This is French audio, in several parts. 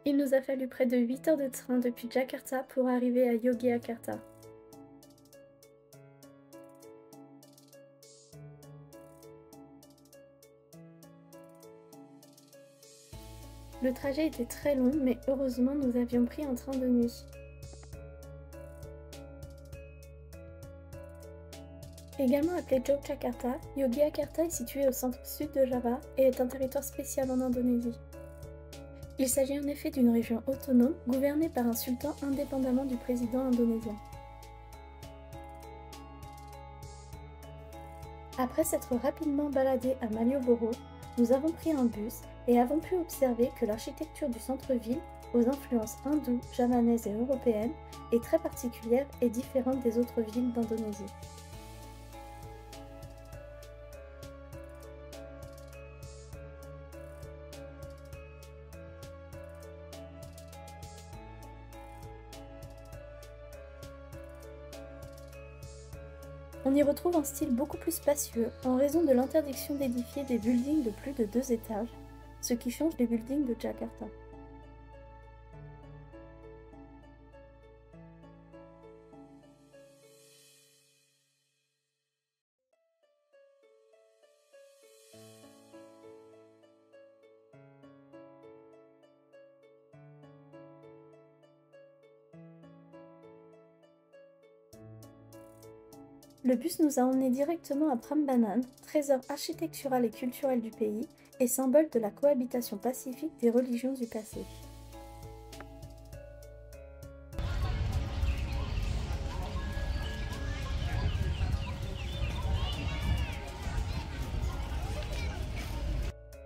Il nous a fallu près de 8 heures de train depuis Jakarta pour arriver à Yogyakarta. Le trajet était très long, mais heureusement nous avions pris un train de nuit. Également appelé Yogyakarta, Yogyakarta est situé au centre-sud de Java et est un territoire spécial en Indonésie. Il s'agit en effet d'une région autonome gouvernée par un sultan indépendamment du président indonésien. Après s'être rapidement baladés à Malioboro, nous avons pris un bus et avons pu observer que l'architecture du centre-ville, aux influences hindoues, javanaises et européennes, est très particulière et différente des autres villes d'Indonésie. On y retrouve un style beaucoup plus spacieux en raison de l'interdiction d'édifier des buildings de plus de 2 étages, ce qui change des buildings de Jakarta. Le bus nous a emmenés directement à Prambanan, trésor architectural et culturel du pays et symbole de la cohabitation pacifique des religions du passé.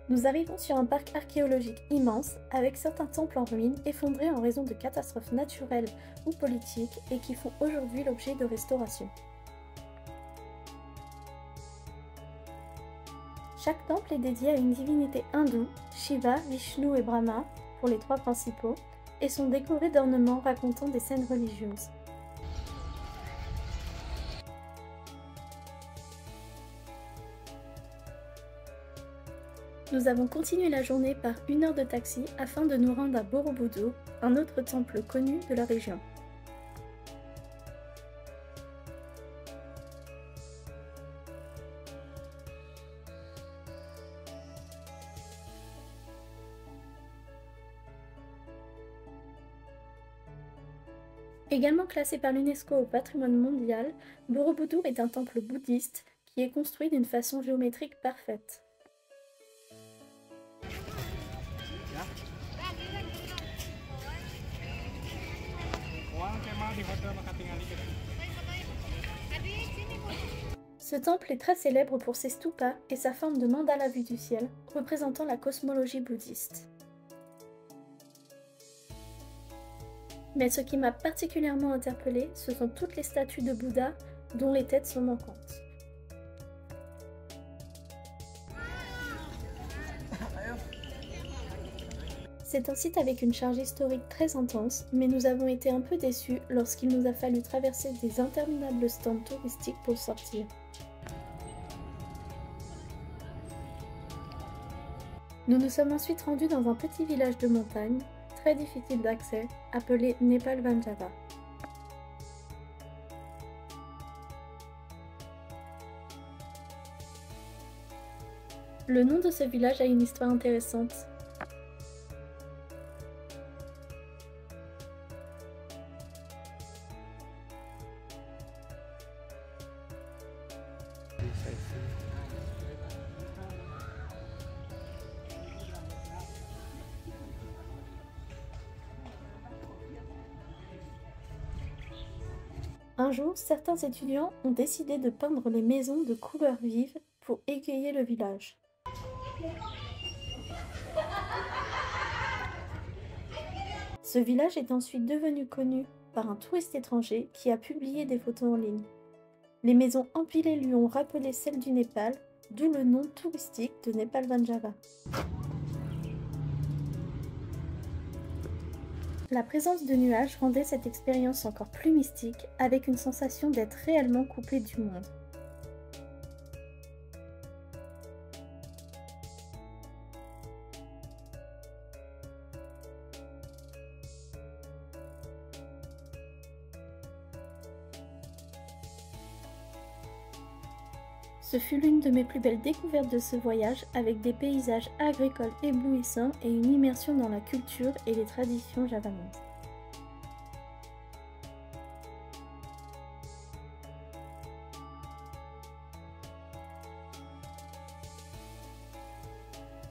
Nous arrivons sur un parc archéologique immense, avec certains temples en ruine effondrés en raison de catastrophes naturelles ou politiques et qui font aujourd'hui l'objet de restauration. Chaque temple est dédié à une divinité hindoue, Shiva, Vishnu et Brahma, pour les 3 principaux, et sont décorés d'ornements racontant des scènes religieuses. Nous avons continué la journée par 1 heure de taxi afin de nous rendre à Borobudur, un autre temple connu de la région. Également classé par l'UNESCO au patrimoine mondial, Borobudur est un temple bouddhiste qui est construit d'une façon géométrique parfaite. Ce temple est très célèbre pour ses stupas et sa forme de mandala vue du ciel, représentant la cosmologie bouddhiste. Mais ce qui m'a particulièrement interpellée, ce sont toutes les statues de Bouddha dont les têtes sont manquantes. C'est un site avec une charge historique très intense, mais nous avons été un peu déçus lorsqu'il nous a fallu traverser des interminables stands touristiques pour sortir. Nous nous sommes ensuite rendus dans un petit village de montagne, très difficile d'accès, appelé Nepal Vanjava. Le nom de ce village a une histoire intéressante. Un jour, certains étudiants ont décidé de peindre les maisons de couleurs vives pour égayer le village. Ce village est ensuite devenu connu par un touriste étranger qui a publié des photos en ligne. Les maisons empilées lui ont rappelé celles du Népal, d'où le nom touristique de Nepal Vanjava. La présence de nuages rendait cette expérience encore plus mystique, avec une sensation d'être réellement coupé du monde. Ce fut l'une de mes plus belles découvertes de ce voyage, avec des paysages agricoles éblouissants et une immersion dans la culture et les traditions javanaises.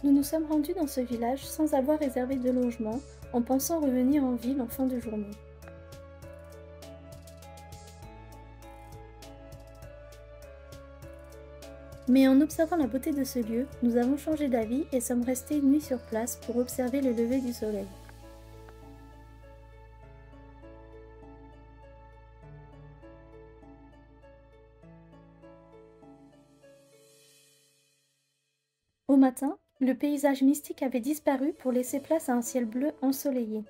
Nous nous sommes rendus dans ce village sans avoir réservé de logement, en pensant revenir en ville en fin de journée. Mais en observant la beauté de ce lieu, nous avons changé d'avis et sommes restés une nuit sur place pour observer le lever du soleil. Au matin, le paysage mystique avait disparu pour laisser place à un ciel bleu ensoleillé.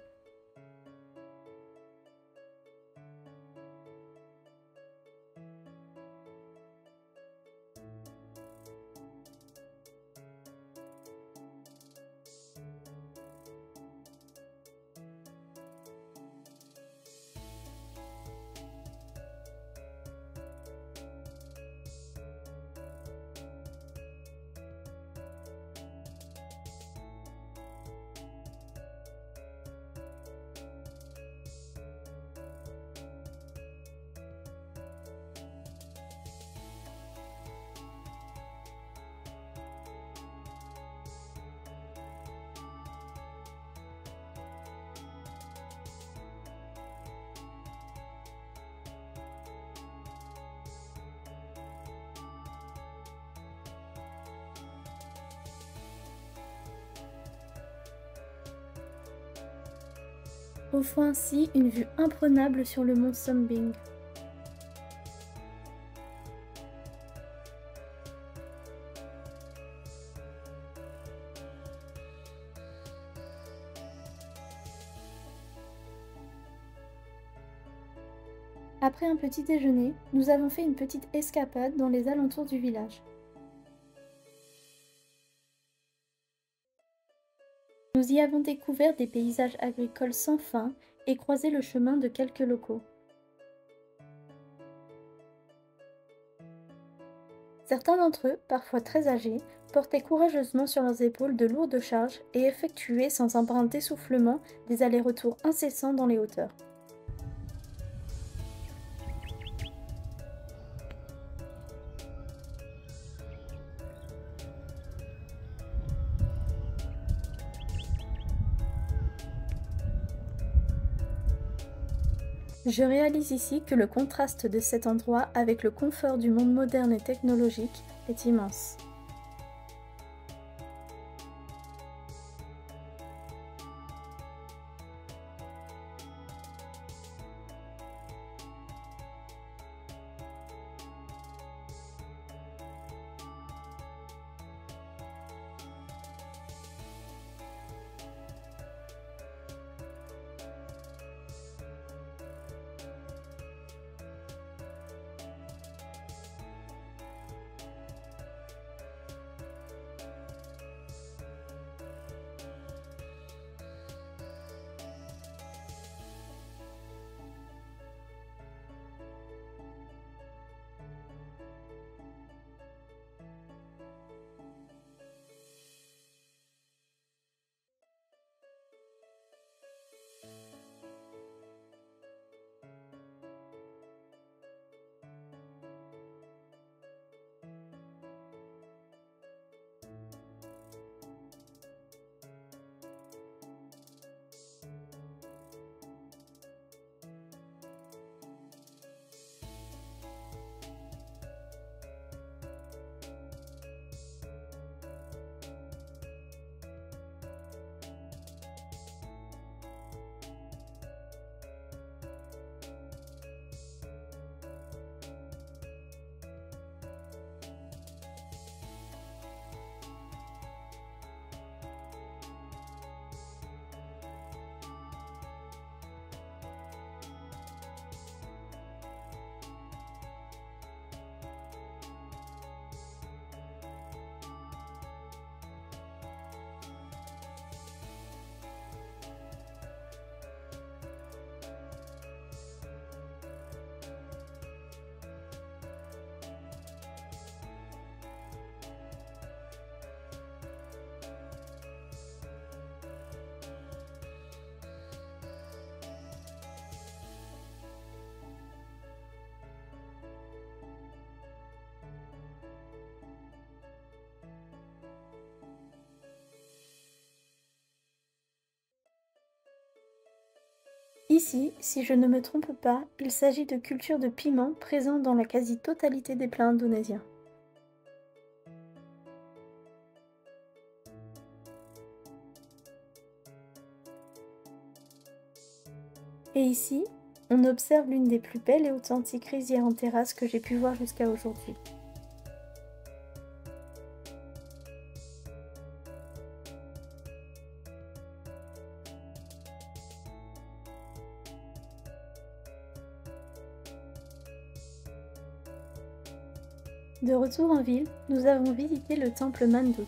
Offrant ainsi une vue imprenable sur le mont Sumbing. Après un petit déjeuner, nous avons fait une petite escapade dans les alentours du village. Nous y avons découvert des paysages agricoles sans fin et croisé le chemin de quelques locaux. Certains d'entre eux, parfois très âgés, portaient courageusement sur leurs épaules de lourdes charges et effectuaient sans un brin d'essoufflement des allers-retours incessants dans les hauteurs. Je réalise ici que le contraste de cet endroit avec le confort du monde moderne et technologique est immense. Ici, si je ne me trompe pas, il s'agit de cultures de piments présentes dans la quasi-totalité des plats indonésiens. Et ici, on observe l'une des plus belles et authentiques rizières en terrasse que j'ai pu voir jusqu'à aujourd'hui. De retour en ville, nous avons visité le temple Mandut.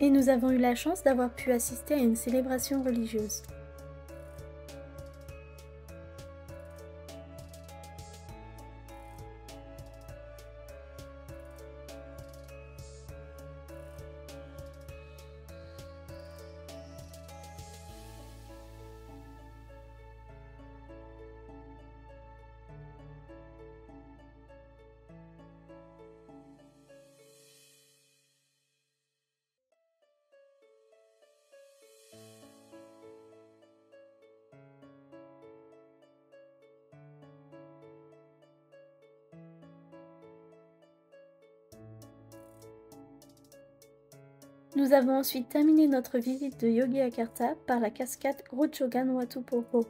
Et nous avons eu la chance d'avoir pu assister à une célébration religieuse. Nous avons ensuite terminé notre visite de Yogyakarta par la cascade Grojogan Watuporo.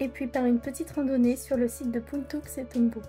Et puis par une petite randonnée sur le site de Puntuk Setumbu.